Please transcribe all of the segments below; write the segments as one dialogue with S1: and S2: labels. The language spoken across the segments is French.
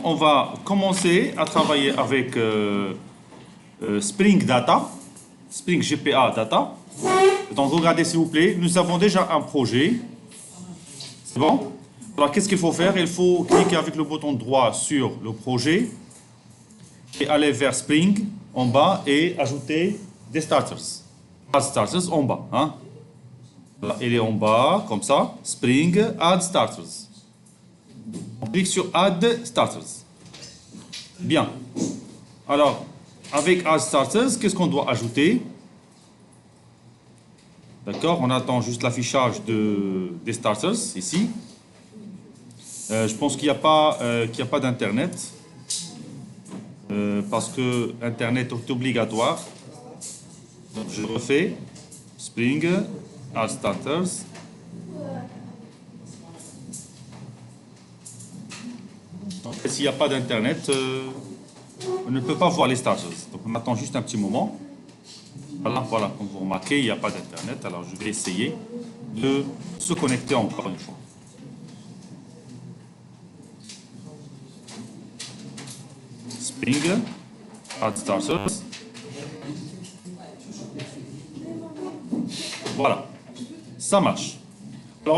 S1: maintenant, on va commencer à travailler avec Spring Data, Spring GPA Data. Donc, regardez s'il vous plaît, nous avons déjà un projet. C'est bon? Alors, qu'est-ce qu'il faut faire? Il faut cliquer avec le bouton droit sur le projet et aller vers Spring en bas et ajouter des starters. Add starters en bas. Hein? Voilà, il est en bas, comme ça. Spring Add Starters. On clique sur Add Starters. Bien. Alors, avec Add Starters, qu'est-ce qu'on doit ajouter? D'accord, on attend juste l'affichage des starters ici. Je pense qu'il n'y a pas d'internet parce que internet est obligatoire. Donc, je refais Spring Add Starters. S'il n'y a pas d'internet, on ne peut pas voir les starters. Donc on attend juste un petit moment. Voilà, comme vous remarquez, il n'y a pas d'internet. Alors je vais essayer de se connecter encore une fois. Spring Add Starters. Voilà, ça marche. Alors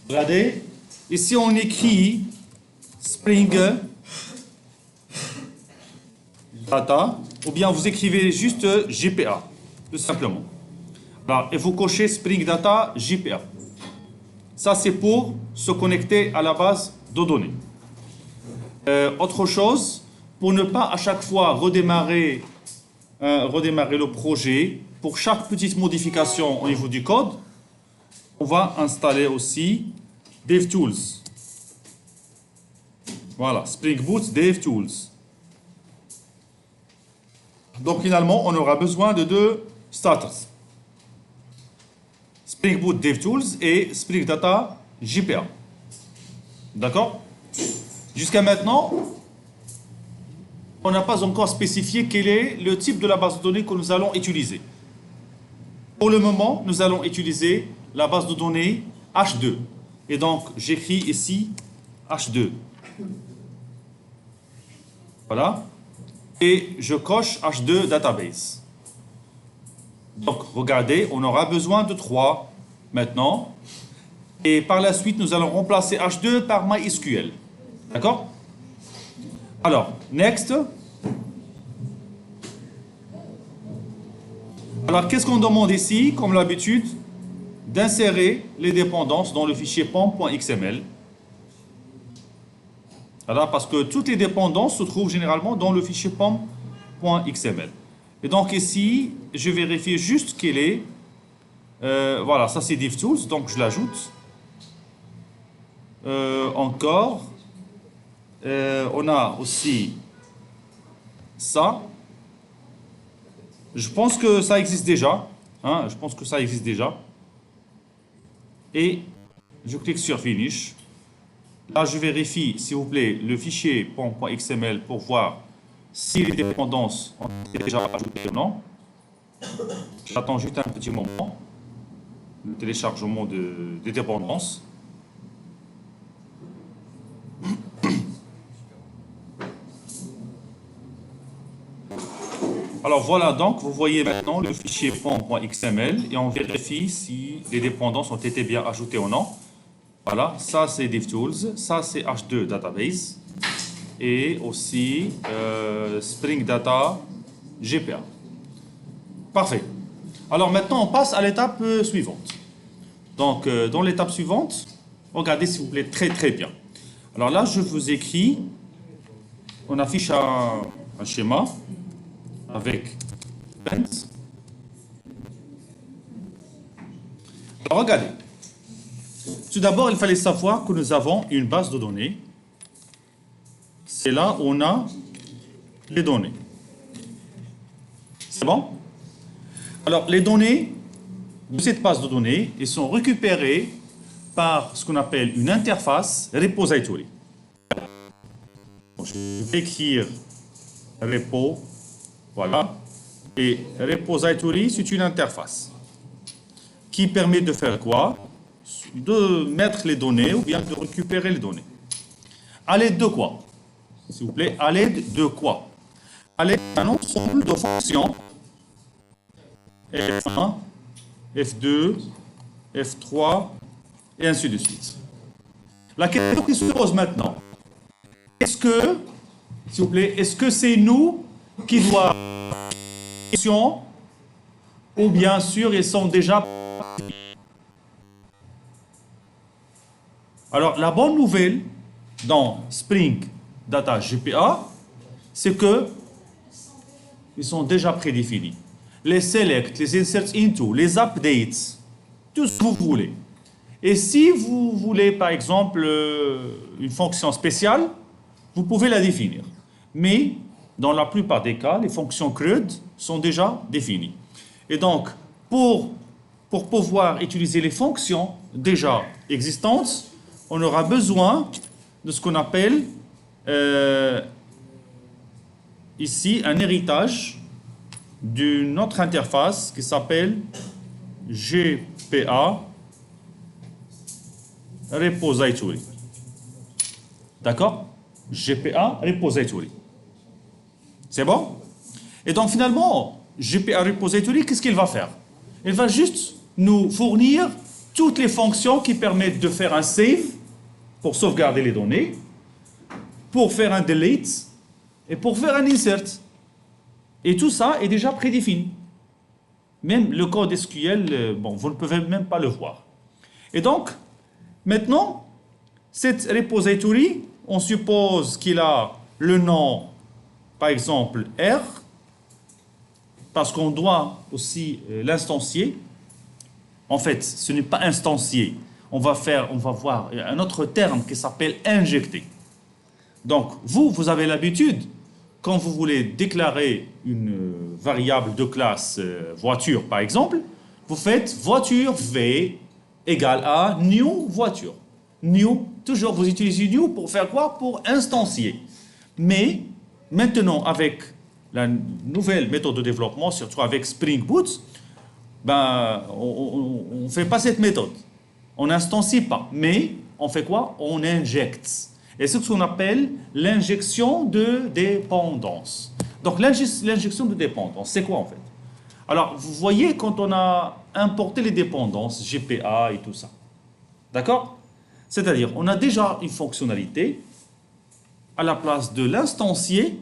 S1: regardez, ici on écrit Spring Data, ou bien vous écrivez juste GPA, tout simplement. Alors, et vous cochez Spring Data GPA. Ça, c'est pour se connecter à la base de données. Autre chose, pour ne pas à chaque fois redémarrer le projet, pour chaque petite modification au niveau du code, on va installer aussi DevTools. Voilà, Spring Boot DevTools. Donc finalement, on aura besoin de deux starters. Spring Boot DevTools et Spring Data GPA. D'accord? Jusqu'à maintenant, on n'a pas encore spécifié quel est le type de la base de données que nous allons utiliser. Pour le moment, nous allons utiliser la base de données H2. Et donc, j'écris ici H2. Voilà. Et je coche H2 Database. Donc, regardez, on aura besoin de 3 maintenant. Et par la suite, nous allons remplacer H2 par MySQL. D'accord? Alors, next. Alors, qu'est-ce qu'on demande ici? Comme l'habitude, d'insérer les dépendances dans le fichier pom.xml. Alors, parce que toutes les dépendances se trouvent généralement dans le fichier pom.xml. Et donc ici, je vérifie juste qu'elle est... voilà, ça c'est DevTools, donc je l'ajoute. Encore. On a aussi ça. Je pense que ça existe déjà. Hein, je pense que ça existe déjà. Et je clique sur Finish. Là, je vérifie, s'il vous plaît, le fichier pom.xml pour voir si les dépendances ont été déjà ajoutées ou non. J'attends juste un petit moment. Le téléchargement des dépendances. Alors voilà, donc vous voyez maintenant le fichier pom.xml et on vérifie si les dépendances ont été bien ajoutées ou non. Voilà, ça c'est DevTools, ça c'est H2 Database et aussi Spring Data GPA. Parfait. Alors maintenant on passe à l'étape suivante. Donc dans l'étape suivante, regardez s'il vous plaît très bien. Alors là je vous écris, on affiche un schéma avec events. Alors regardez. Tout d'abord, il fallait savoir que nous avons une base de données. C'est là où on a les données. C'est bon? Alors, les données de cette base de données, elles sont récupérées par ce qu'on appelle une interface repository. Je vais écrire repo, voilà. Et repository, c'est une interface qui permet de faire quoi? De mettre les données ou bien de récupérer les données. À l'aide de quoi? S'il vous plaît, à l'aide de quoi? À l'aide d'un ensemble de fonctions F1, F2, F3, et ainsi de suite. La question qui se pose maintenant, est-ce que, s'il vous plaît, est-ce que c'est nous qui doivent ou bien sûr ils sont déjà... Alors la bonne nouvelle dans Spring Data GPA, c'est que ils sont déjà prédéfinis. Les select, les insert into, les updates, tout ce que vous voulez. Et si vous voulez par exemple une fonction spéciale, vous pouvez la définir. Mais dans la plupart des cas, les fonctions CRUD sont déjà définies. Et donc, pour pouvoir utiliser les fonctions déjà existantes, on aura besoin de ce qu'on appelle ici un héritage d'une autre interface qui s'appelle GPA Repository. D'accord? GPA Repository. C'est bon? Et donc finalement, GPA Repository, qu'est-ce qu'il va faire? Il va juste nous fournir toutes les fonctions qui permettent de faire un save pour sauvegarder les données, pour faire un delete et pour faire un insert. Et tout ça est déjà prédéfini. Même le code SQL, bon, vous ne pouvez même pas le voir. Et donc, maintenant, cette repository, on suppose qu'il a le nom, par exemple, R, parce qu'on doit aussi l'instancier. En fait, ce n'est pas instancié. On va voir un autre terme qui s'appelle injecter. Donc, vous avez l'habitude, quand vous voulez déclarer une variable de classe voiture, par exemple, vous faites voiture V égale à new voiture. New, toujours vous utilisez new pour faire quoi? Pour instancier. Mais maintenant, avec la nouvelle méthode de développement, surtout avec Spring Boot, ben, on ne fait pas cette méthode. On n'instancie pas. Mais on fait quoi? On injecte. Et c'est ce qu'on appelle l'injection de dépendance. Donc l'injection de dépendance, c'est quoi en fait? Alors, vous voyez quand on a importé les dépendances, GPA et tout ça. D'accord? C'est-à-dire, on a déjà une fonctionnalité. À la place de l'instancier,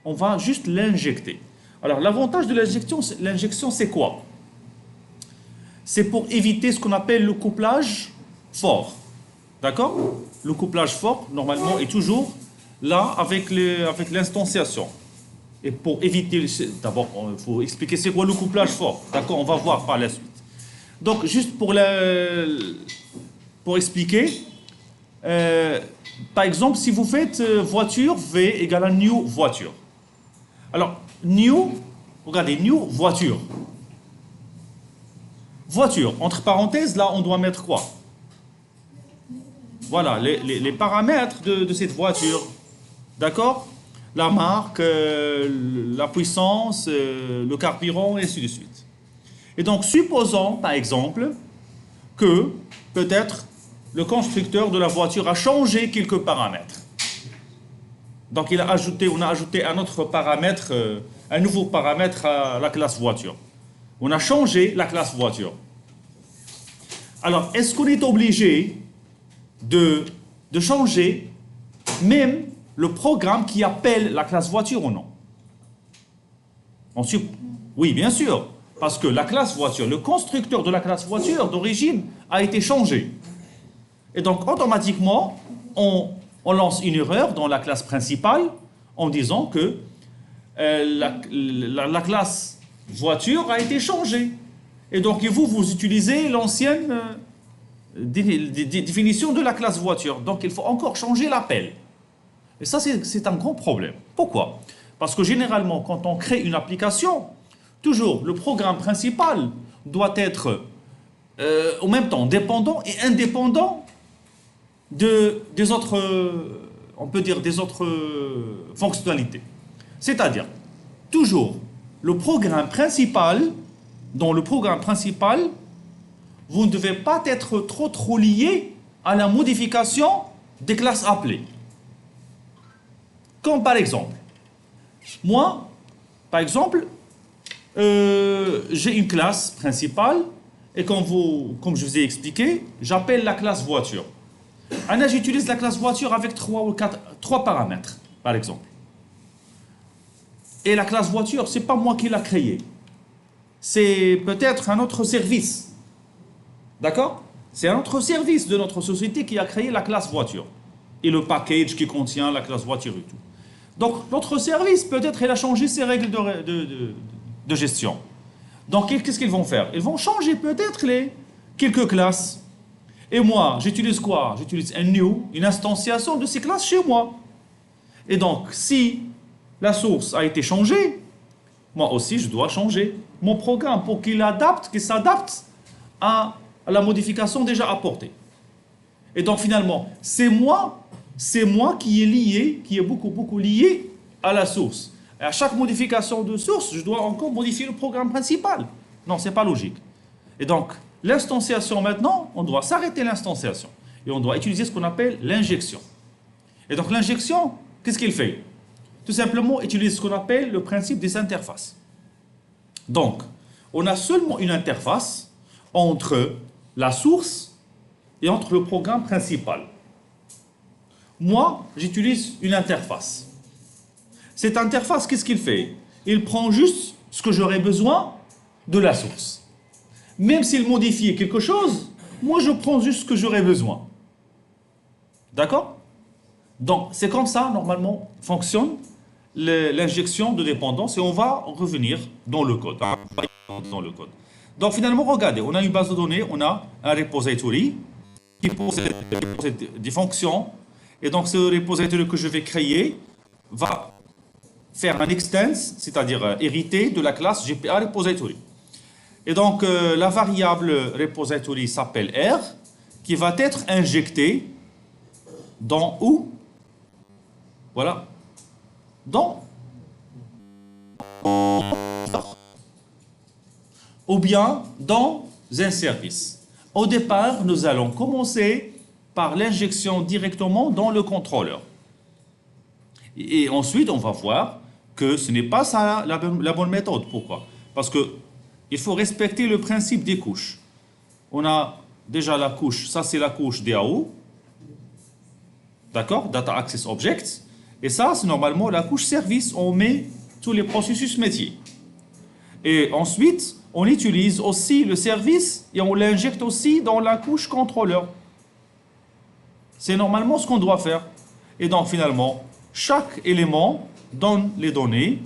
S1: on va juste l'injecter. Alors, l'avantage de l'injection, c'est quoi? C'est pour éviter ce qu'on appelle le couplage fort. D'accord? Le couplage fort, normalement, est toujours là avec l'instanciation. Et pour éviter... D'abord, il faut expliquer c'est quoi le couplage fort. D'accord? On va voir par la suite. Donc, juste pour expliquer, par exemple, si vous faites voiture, V égale à new voiture. Alors, new, regardez, new voiture. Voiture, entre parenthèses, là, on doit mettre quoi? Voilà, les paramètres de cette voiture. D'accord? La marque, la puissance, le carburant, et ainsi de suite. Et donc, supposons, par exemple, que peut-être le constructeur de la voiture a changé quelques paramètres. Donc, on a ajouté un autre paramètre, un nouveau paramètre à la classe voiture. On a changé la classe voiture. Alors, est-ce qu'on est obligé de changer même le programme qui appelle la classe voiture ou non? Oui, bien sûr, parce que la classe voiture, le constructeur de la classe voiture d'origine a été changé. Et donc, automatiquement, on lance une erreur dans la classe principale en disant que la classe voiture a été changée. Et donc, vous utilisez l'ancienne définition de la classe voiture. Donc, il faut encore changer l'appel. Et ça, c'est un grand problème. Pourquoi? Parce que généralement, quand on crée une application, toujours, le programme principal doit être en même temps dépendant et indépendant des autres, on peut dire, des autres fonctionnalités. C'est-à-dire, toujours, le programme principal, dans le programme principal, vous ne devez pas être trop lié à la modification des classes appelées. Comme par exemple, moi, par exemple, j'ai une classe principale et comme je vous ai expliqué, j'appelle la classe voiture. Là, j'utilise la classe voiture avec trois paramètres, par exemple. Et la classe voiture, c'est pas moi qui l'ai créée. C'est peut-être un autre service. D'accord? C'est un autre service de notre société qui a créé la classe voiture. Et le package qui contient la classe voiture et tout. Donc, notre service, peut-être, il a changé ses règles de gestion. Donc, qu'est-ce qu'ils vont faire? Ils vont changer peut-être quelques classes. Et moi, j'utilise quoi? J'utilise un new, une instantiation de ces classes chez moi. Et donc, si la source a été changée, moi aussi, je dois changer mon programme pour qu'il s'adapte à la modification déjà apportée. Et donc, finalement, c'est moi qui est lié, qui est beaucoup lié à la source. Et à chaque modification de source, je dois encore modifier le programme principal. Non, c'est pas logique. Et donc, l'instanciation maintenant, on doit s'arrêter l'instanciation. Et on doit utiliser ce qu'on appelle l'injection. Et donc, l'injection, qu'est-ce qu'il fait? Tout simplement, utilise ce qu'on appelle le principe des interfaces. Donc, on a seulement une interface entre la source et entre le programme principal. Moi, j'utilise une interface. Cette interface, qu'est-ce qu'il fait? Il prend juste ce que j'aurais besoin de la source. Même s'il modifie quelque chose, moi je prends juste ce que j'aurais besoin. D'accord? Donc, c'est comme ça, normalement, fonctionne l'injection de dépendance et on va revenir dans le code. Donc, finalement, regardez, on a une base de données, on a un repository qui possède des fonctions et donc ce repository que je vais créer va faire un extens, c'est-à-dire hériter de la classe GPA repository. Et donc, la variable repository s'appelle R, qui va être injectée dans où? Voilà. Dans ou bien dans un service. Au départ, nous allons commencer par l'injection directement dans le contrôleur. Et ensuite, on va voir que ce n'est pas ça la bonne méthode. Pourquoi? Parce qu'il faut respecter le principe des couches. On a déjà la couche, ça c'est la couche DAO, d'accord? Data Access Objects. Et ça, c'est normalement la couche service, on met tous les processus métiers. Et ensuite, on utilise aussi le service et on l'injecte aussi dans la couche contrôleur. C'est normalement ce qu'on doit faire. Et donc finalement, chaque élément donne les données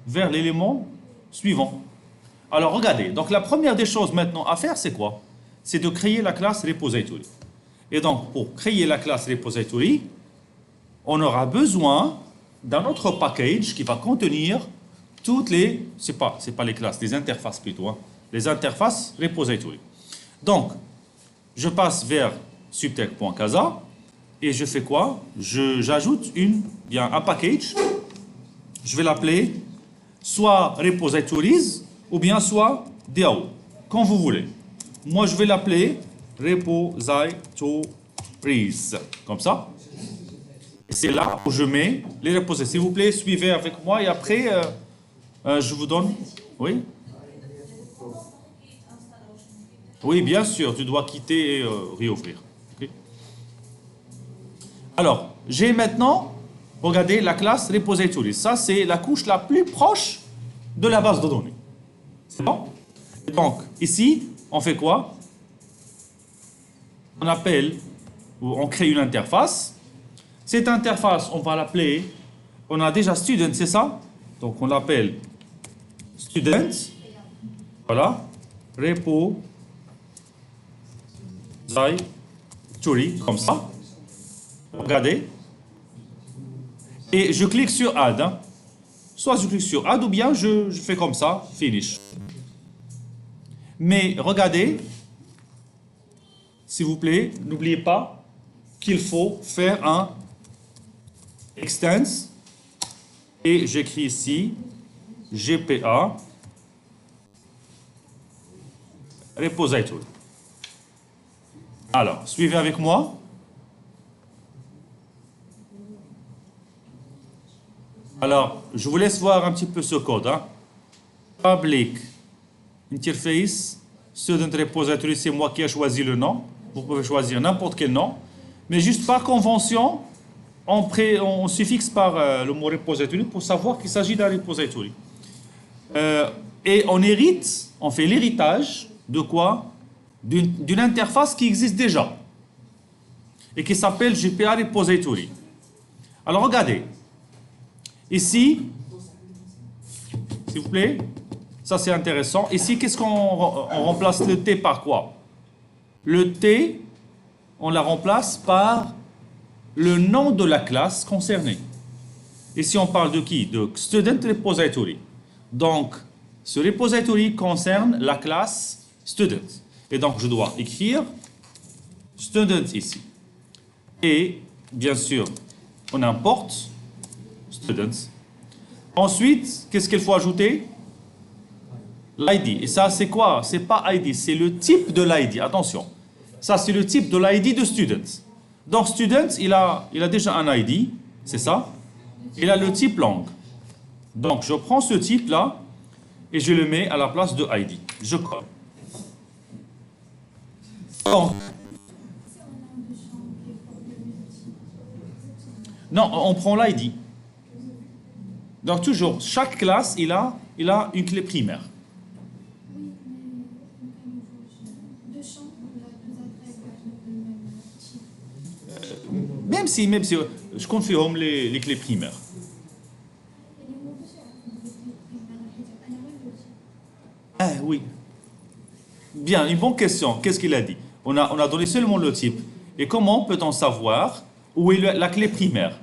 S1: vers l'élément suivant. Alors regardez, donc la première des choses maintenant à faire, c'est quoi? C'est de créer la classe repository. Et donc pour créer la classe repository, on aura besoin d'un autre package qui va contenir toutes les, c'est pas les classes, les interfaces plutôt, hein, les interfaces repository. Donc, je passe vers subtech.casa et je fais quoi? J'ajoute un package, je vais l'appeler soit repositories ou bien soit DAO, quand vous voulez. Moi, je vais l'appeler repositories, comme ça. C'est là où je mets les repositories. S'il vous plaît, suivez avec moi et après, je vous donne... Oui? Oui, bien sûr, tu dois quitter et réouvrir. Okay. Alors, j'ai maintenant, regardez, la classe repository. Ça, c'est la couche la plus proche de la base de données. C'est bon? Donc, ici, on fait quoi? On appelle, ou on crée une interface. Cette interface, on va l'appeler, on a déjà student, c'est ça? Donc on l'appelle student, voilà, repository, comme ça. Regardez. Et je clique sur add. Hein. Soit je clique sur add ou bien je fais comme ça, finish. Mais regardez, s'il vous plaît, n'oubliez pas qu'il faut faire un extends et j'écris ici GPA repository. Alors, suivez avec moi. Alors, je vous laisse voir un petit peu ce code. Hein. Public interface, student repository, c'est moi qui ai choisi le nom. Vous pouvez choisir n'importe quel nom. Mais juste par convention, on suffixe par le mot repository pour savoir qu'il s'agit d'un repository. Et on hérite, on fait l'héritage de quoi? D'une interface qui existe déjà et qui s'appelle GPA Repository. Alors regardez, ici, s'il vous plaît, ça c'est intéressant. Ici, qu'est-ce qu'on remplace le T par quoi? Le T, on la remplace par le nom de la classe concernée. Ici, on parle de qui? De Student Repository. Donc, ce repository concerne la classe Student. Et donc, je dois écrire Student ici. Et, bien sûr, on importe Students. Ensuite, qu'est-ce qu'il faut ajouter? L'ID. Et ça, c'est quoi? C'est pas ID, c'est le type de l'ID. Attention. Ça, c'est le type de l'ID de Students. Donc, Students, il a déjà un ID, c'est ça? Il a le type langue. Donc, je prends ce type-là et je le mets à la place de ID. Je colle. Donc, non, on prend l'ID. Donc, toujours, chaque classe, il a une clé primaire. Même si je confirme les clés primaires. Ah oui. Bien, une bonne question. Qu'est-ce qu'il a dit? On a donné seulement le type. Et comment peut-on savoir où est la clé primaire?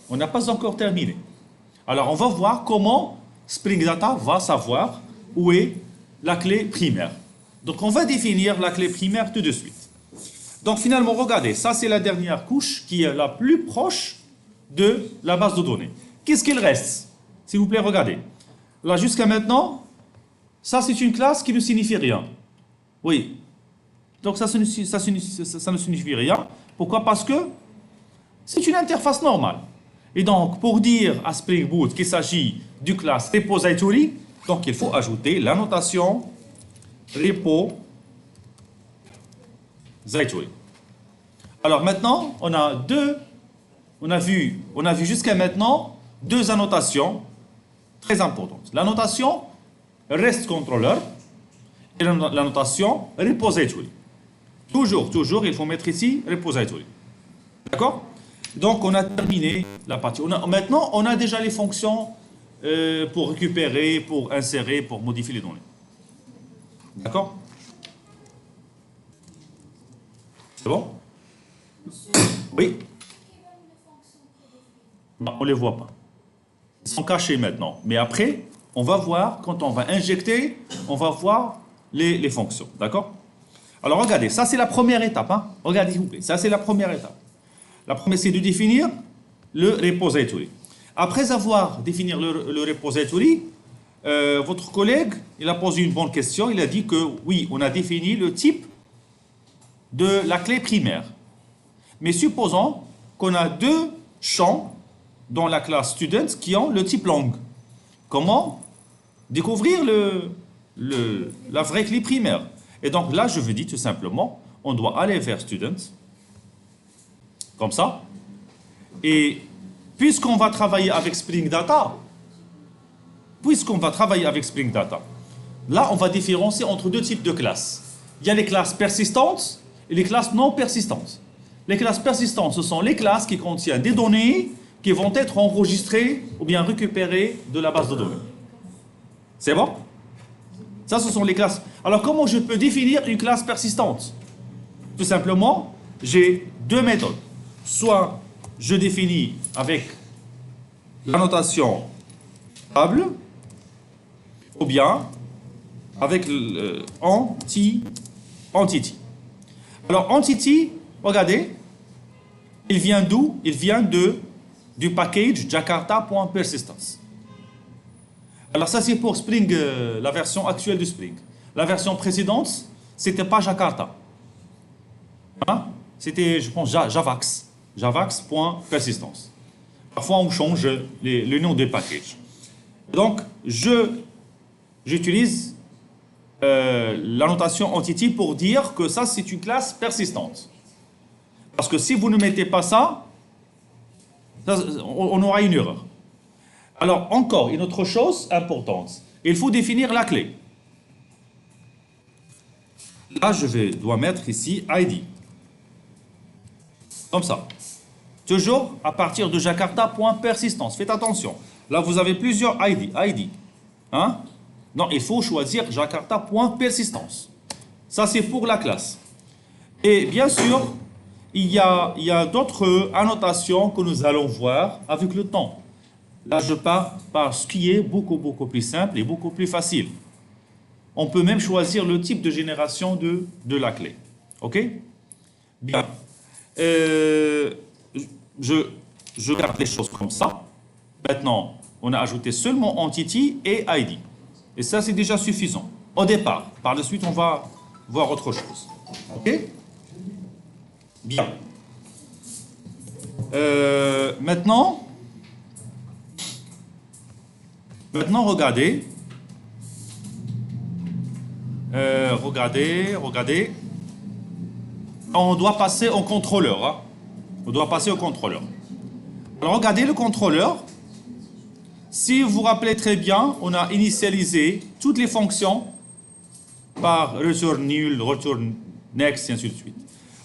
S1: On n'a pas encore terminé. Alors, on va voir comment Spring Data va savoir où est la clé primaire. Donc, on va définir la clé primaire tout de suite. Donc, finalement, regardez, ça, c'est la dernière couche qui est la plus proche de la base de données. Qu'est-ce qu'il reste? S'il vous plaît, regardez. Là, jusqu'à maintenant, ça, c'est une classe qui ne signifie rien. Oui. Donc, ça ne signifie rien. Pourquoi? Parce que c'est une interface normale. Et donc, pour dire à Spring Boot qu'il s'agit du classe repository, donc il faut ajouter la notation repository. Alors maintenant, on a vu jusqu'à maintenant deux annotations très importantes. La notation REST controller et la notation repository. Toujours, il faut mettre ici repository. D'accord? Donc, on a terminé la partie. Maintenant, on a déjà les fonctions pour récupérer, pour insérer, pour modifier les données. D'accord? C'est bon? Oui? Non, on ne les voit pas. Ils sont cachés maintenant. Mais après, on va voir, quand on va injecter, on va voir les fonctions. D'accord? Alors, regardez, ça c'est la première étape. Hein? Regardez, s'il vous plaît. Ça c'est la première étape. La première, c'est de définir le repository. Après avoir défini le repository, votre collègue, il a posé une bonne question. Il a dit que oui, on a défini le type de la clé primaire. Mais supposons qu'on a deux champs dans la classe students qui ont le type langue. Comment découvrir la vraie clé primaire? Et donc là, je vous dis tout simplement, on doit aller vers students, comme ça. Et puisqu'on va travailler avec Spring Data, là, on va différencier entre deux types de classes. Il y a les classes persistantes et les classes non persistantes. Les classes persistantes, ce sont les classes qui contiennent des données qui vont être enregistrées ou bien récupérées de la base de données. C'est bon? Ça, ce sont les classes. Alors, comment je peux définir une classe persistante? Tout simplement, j'ai deux méthodes. Soit je définis avec la notation table, ou bien avec entity. Alors, entity, regardez, il vient d'où? Il vient du package jakarta.persistence. Alors ça, c'est pour Spring, la version actuelle de Spring. La version précédente, c'était pas Jakarta. Hein? C'était, je pense, Javax. Javax.persistence. Parfois, on change le nom des packages. Donc, j'utilise la notation entity pour dire que ça, c'est une classe persistante. Parce que si vous ne mettez pas ça, on aura une erreur. Alors, encore une autre chose importante. Il faut définir la clé. Là, dois mettre ici ID. Comme ça. Toujours à partir de Jakarta.persistance. Faites attention. Là, vous avez plusieurs ID. Hein? Non, il faut choisir Jakarta.persistance. Ça, c'est pour la classe. Et bien sûr, il y a d'autres annotations que nous allons voir avec le temps. Là, je pars par ce qui est beaucoup plus simple et beaucoup plus facile. On peut même choisir le type de génération de la clé. OK? Bien. Je garde les choses comme ça. Maintenant, on a ajouté seulement entity et ID. Et ça, c'est déjà suffisant. Au départ. Par la suite, on va voir autre chose. OK? Bien. Maintenant, regardez. Regardez. On doit passer au contrôleur. Hein? On doit passer au contrôleur. Alors, regardez le contrôleur. Si vous vous rappelez très bien, on a initialisé toutes les fonctions par return nul, return next, et ainsi de suite.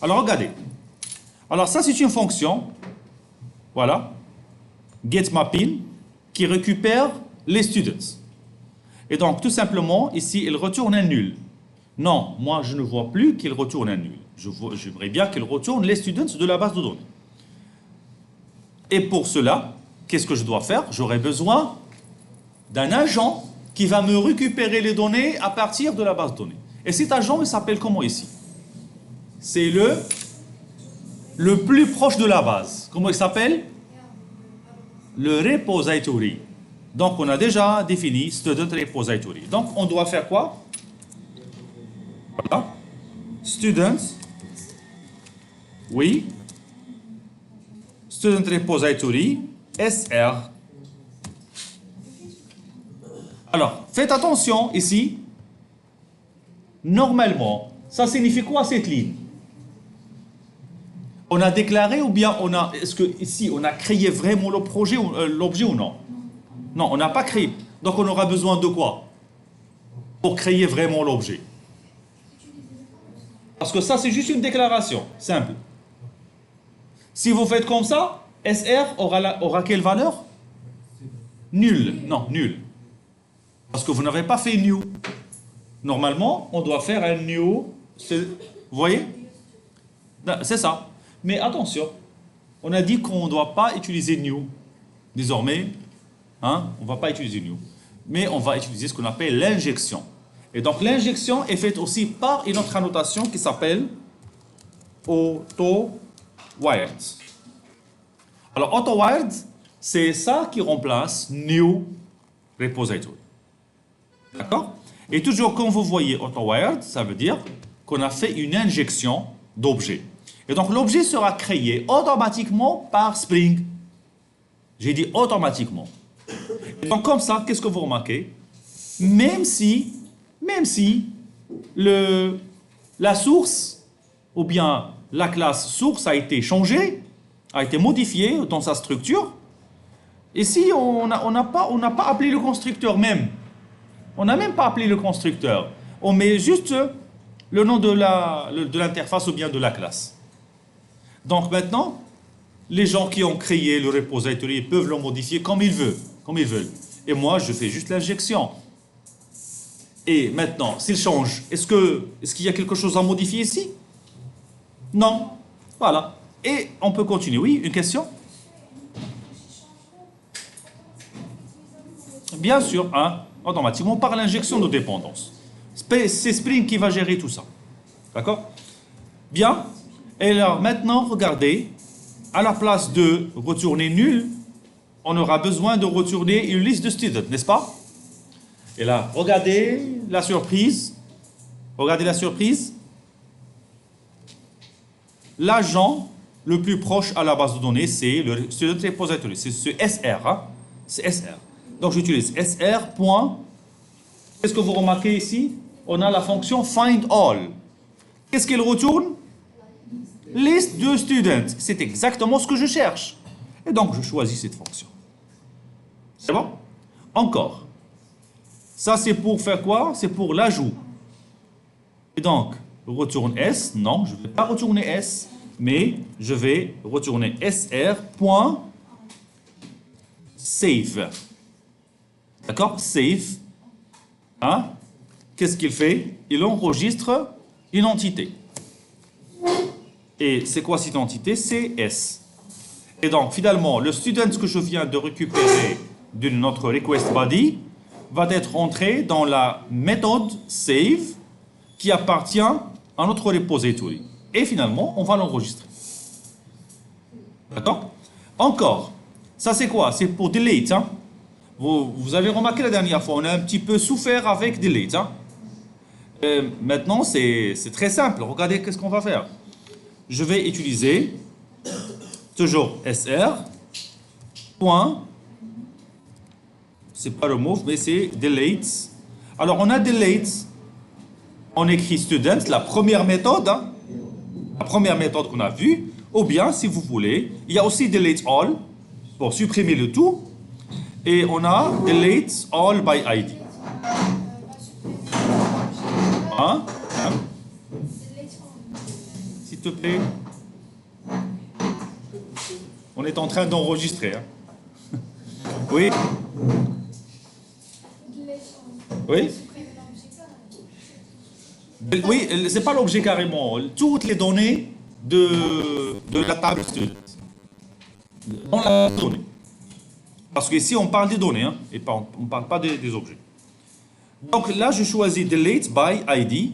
S1: Alors, regardez. Alors, ça, c'est une fonction. Voilà. GetMapping qui récupère les students. Et donc, tout simplement, ici, il retourne un nul. Non, moi, je ne vois plus qu'il retourne un nul. J'aimerais bien qu'il retourne les students de la base de données. Et pour cela, qu'est-ce que je dois faire? J'aurai besoin d'un agent qui va me récupérer les données à partir de la base de données. Et cet agent, il s'appelle comment ici? C'est le plus proche de la base. Comment il s'appelle? Le repository. Donc, on a déjà défini student repository. Donc, on doit faire quoi? Voilà. Students. Oui. Student repository. SR. Alors, faites attention ici. Normalement, ça signifie quoi cette ligne? On a déclaré ou bien on a... Est-ce que ici, on a créé vraiment le projet, l'objet ou non? Non, on n'a pas créé. Donc, on aura besoin de quoi pour créer vraiment l'objet? Parce que ça, c'est juste une déclaration, simple. Si vous faites comme ça, SR aura quelle valeur? Nul. Non, nul. Parce que vous n'avez pas fait new. Normalement, on doit faire un new. Vous voyez? C'est ça. Mais attention, on a dit qu'on ne doit pas utiliser new. Désormais, hein, on ne va pas utiliser new. Mais on va utiliser ce qu'on appelle l'injection. Et donc, l'injection est faite aussi par une autre annotation qui s'appelle auto-wired. Alors, auto-wired, c'est ça qui remplace new repository. D'accord? Et toujours, quand vous voyez auto-wired, ça veut dire qu'on a fait une injection d'objets. Et donc, l'objet sera créé automatiquement par Spring. J'ai dit automatiquement. Et donc, comme ça, qu'est-ce que vous remarquez? Même si la source, ou bien la classe source a été changée, a été modifiée dans sa structure, ici, on n'a pas appelé le constructeur même. On n'a même pas appelé le constructeur. On met juste le nom de l'interface ou bien de la classe. Donc maintenant, les gens qui ont créé le repository peuvent le modifier comme ils veulent. Et moi, je fais juste l'injection. Et maintenant, s'il change, est-ce qu'il y a quelque chose à modifier ici? Non. Voilà. Et on peut continuer. Oui, une question? Bien sûr, hein, automatiquement par l'injection de dépendance. C'est Spring qui va gérer tout ça. D'accord? Bien. Et alors maintenant, regardez, à la place de retourner nul, on aura besoin de retourner une liste de students, n'est-ce pas? Et là, regardez la surprise. Regardez la surprise. L'agent le plus proche à la base de données, c'est le Student Repository, c'est ce SR. Hein? C'est SR. Donc j'utilise SR. Qu'est-ce que vous remarquez ici? On a la fonction find all. Qu'est-ce qu'elle retourne? Liste de students. C'est exactement ce que je cherche. Et donc je choisis cette fonction. C'est bon? Encore. Ça c'est pour faire quoi? C'est pour l'ajout. Et donc, retourne S. Non, je ne vais pas retourner S, mais je vais retourner SR.save. D'accord? Save. Hein? Qu'est-ce qu'il fait? Il enregistre une entité. Et c'est quoi cette entité? C'est S. Et donc, finalement, le student que je viens de récupérer de notre request body va être entré dans la méthode save qui appartient à notre repository. Et finalement, on va l'enregistrer. D'accord? Encore. Ça, c'est quoi? C'est pour delete. Hein? Vous avez remarqué la dernière fois, on a un petit peu souffert avec delete. Hein? Maintenant, c'est très simple. Regardez qu'est-ce qu'on va faire. Je vais utiliser toujours SR. C'est pas le move, mais c'est delete. Alors, on a delete. On écrit student, la première méthode. Hein? La première méthode qu'on a vue. Ou bien, si vous voulez, il y a aussi delete all pour supprimer le tout. Et on a delete all by ID. Hein? Hein? S'il te plaît. On est en train d'enregistrer. Hein? Oui? Oui? Oui, c'est pas l'objet carrément. Toutes les données de la table student. Dans la donnée. Parce qu'ici, on parle des données, hein, et on ne parle pas des objets. Donc là, je choisis delete by ID.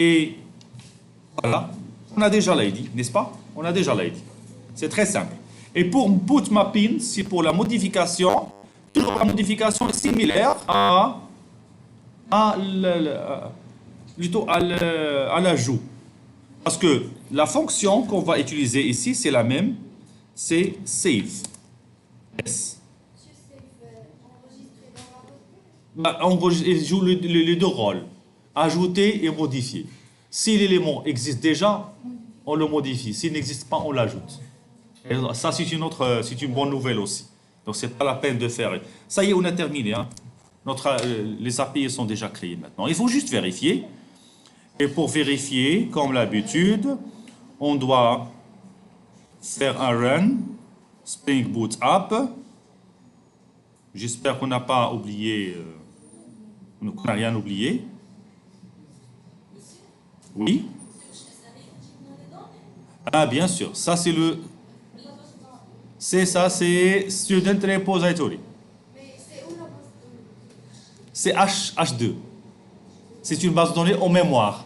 S1: Et voilà, on a déjà l'ID, n'est-ce pas? On a déjà l'ID. C'est très simple. Et pour put mapping, c'est pour la modification. Toujours la modification est similaire plutôt à l'ajout. Parce que la fonction qu'on va utiliser ici, c'est la même. C'est save. S. Il joue les deux rôles. Ajouter et modifier. Si l'élément existe déjà, on le modifie. S'il n'existe pas, on l'ajoute. Ça, c'est une bonne nouvelle aussi. Donc, ce n'est pas la peine de faire. Ça y est, on a terminé. Hein. Les API sont déjà créés maintenant. Il faut juste vérifier. Et pour vérifier, comme l'habitude, on doit faire un run Spring Boot App. J'espère qu'on n'a pas oublié, qu'on n'a rien oublié. Oui. Ah, bien sûr. Ça, c'est c'est Student Repository. C'est H2. C'est une base de données en mémoire.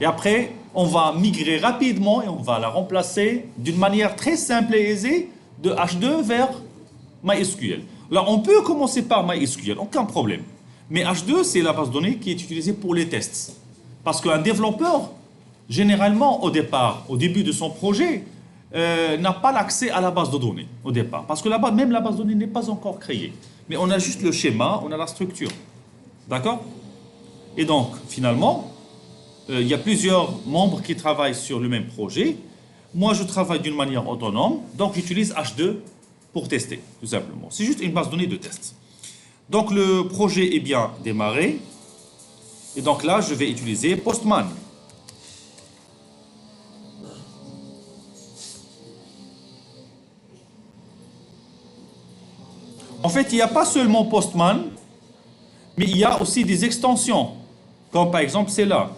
S1: Et après, on va migrer rapidement et on va la remplacer d'une manière très simple et aisée de H2 vers MySQL. Là, on peut commencer par MySQL, aucun problème. Mais H2, c'est la base de données qui est utilisée pour les tests. Parce qu'un développeur, généralement, au début de son projet, n'a pas l'accès à la base de données, au départ. Parce que même la base de données n'est pas encore créée. Mais on a juste le schéma, on a la structure. D'accord? Et donc, finalement, il y a plusieurs membres qui travaillent sur le même projet. Moi, je travaille d'une manière autonome, donc j'utilise H2 pour tester, tout simplement. C'est juste une base de données de test. Donc, le projet est bien démarré. Et donc là, je vais utiliser Postman. En fait, il n'y a pas seulement Postman, mais il y a aussi des extensions, comme par exemple celle-là.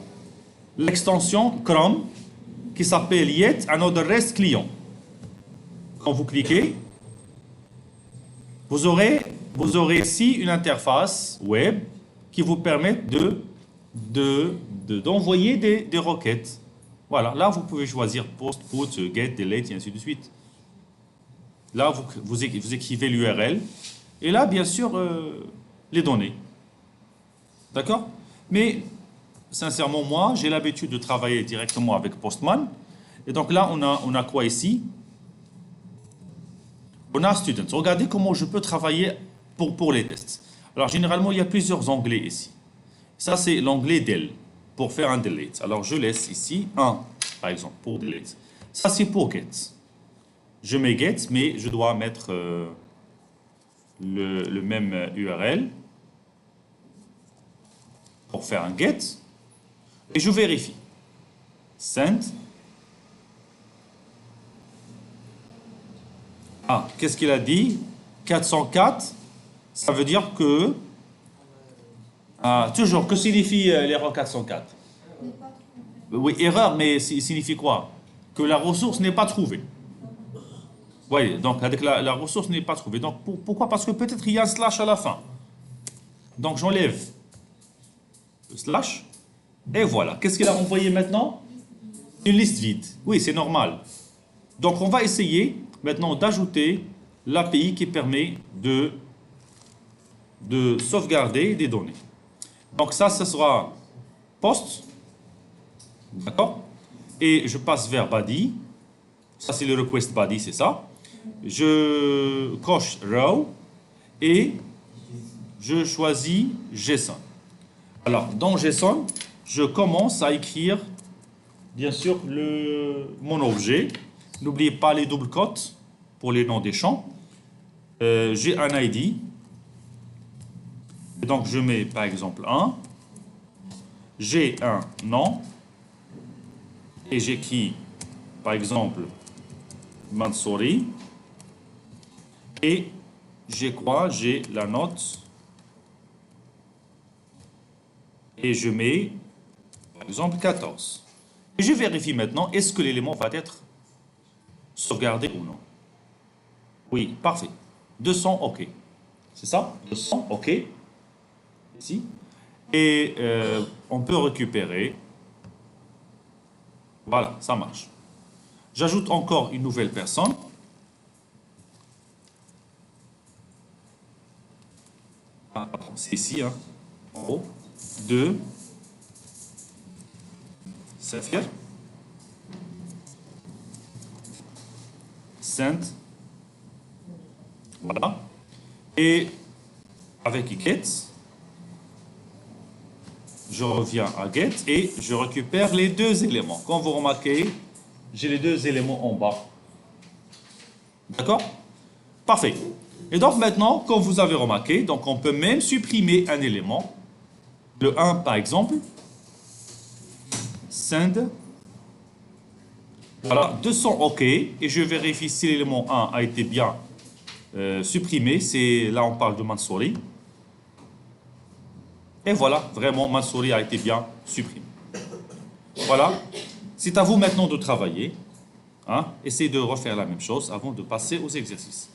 S1: L'extension Chrome qui s'appelle Yet Another REST Client. Quand vous cliquez, vous aurez ici une interface web qui vous permet d'envoyer des requêtes. Voilà, là vous pouvez choisir post, put, get, delete et ainsi de suite. Là vous écrivez l'URL et là bien sûr les données. D'accord? Mais sincèrement, moi, j'ai l'habitude de travailler directement avec Postman Et donc là, on a quoi ici? On a students. Regardez comment je peux travailler pour les tests. Alors, généralement, il y a plusieurs onglets ici. Ça, c'est l'onglet del pour faire un delete. Alors, je laisse ici un, par exemple, pour delete. Ça, c'est pour get. Je mets get, mais je dois mettre le même URL pour faire un get. Et je vérifie. Send. Ah, qu'est-ce qu'il a dit? 404, ça veut dire que... Ah, toujours, que signifie l'erreur 404? Oui, erreur, mais signifie quoi? Que la ressource n'est pas trouvée. Oui, donc avec la ressource n'est pas trouvée. Donc pourquoi? Parce que peut-être il y a un slash à la fin. Donc j'enlève le slash. Et voilà. Qu'est-ce qu'il a envoyé maintenant? Une liste vide. Oui, c'est normal. Donc on va essayer maintenant d'ajouter l'API qui permet de sauvegarder des données. Donc ça, ce sera post. D'accord? Et je passe vers body. Ça, c'est le request body, c'est ça. Je coche row et je choisis JSON. Alors, dans JSON, je commence à écrire, bien sûr, mon objet. N'oubliez pas les double quotes pour les noms des champs. J'ai un ID. Et donc, je mets, par exemple, 1. J'ai un nom. Et j'écris, par exemple, Mansouri. Et j'ai quoi? J'ai la note. Et je mets, par exemple, 14. Et je vérifie maintenant, est-ce que l'élément va être sauvegardé ou non? Oui, parfait. 200, OK. C'est ça? 200, OK. Ici. Et on peut récupérer. Voilà, ça marche. J'ajoute encore une nouvelle personne. Ah, c'est ici, hein. En haut. 2. Saphir. Send. Voilà. Et avec get, je reviens à get et je récupère les deux éléments. Comme vous remarquez, j'ai les deux éléments en bas. D'accord? Parfait. Et donc maintenant, comme vous avez remarqué, donc on peut même supprimer un élément. Le 1 par exemple. Send. Voilà, 200 OK. Et je vérifie si l'élément 1 a été bien supprimé. C'est là on parle de Mansouri. Et voilà, vraiment, Mansouri a été bien supprimé. Voilà. C'est à vous maintenant de travailler. Hein? Essayez de refaire la même chose avant de passer aux exercices.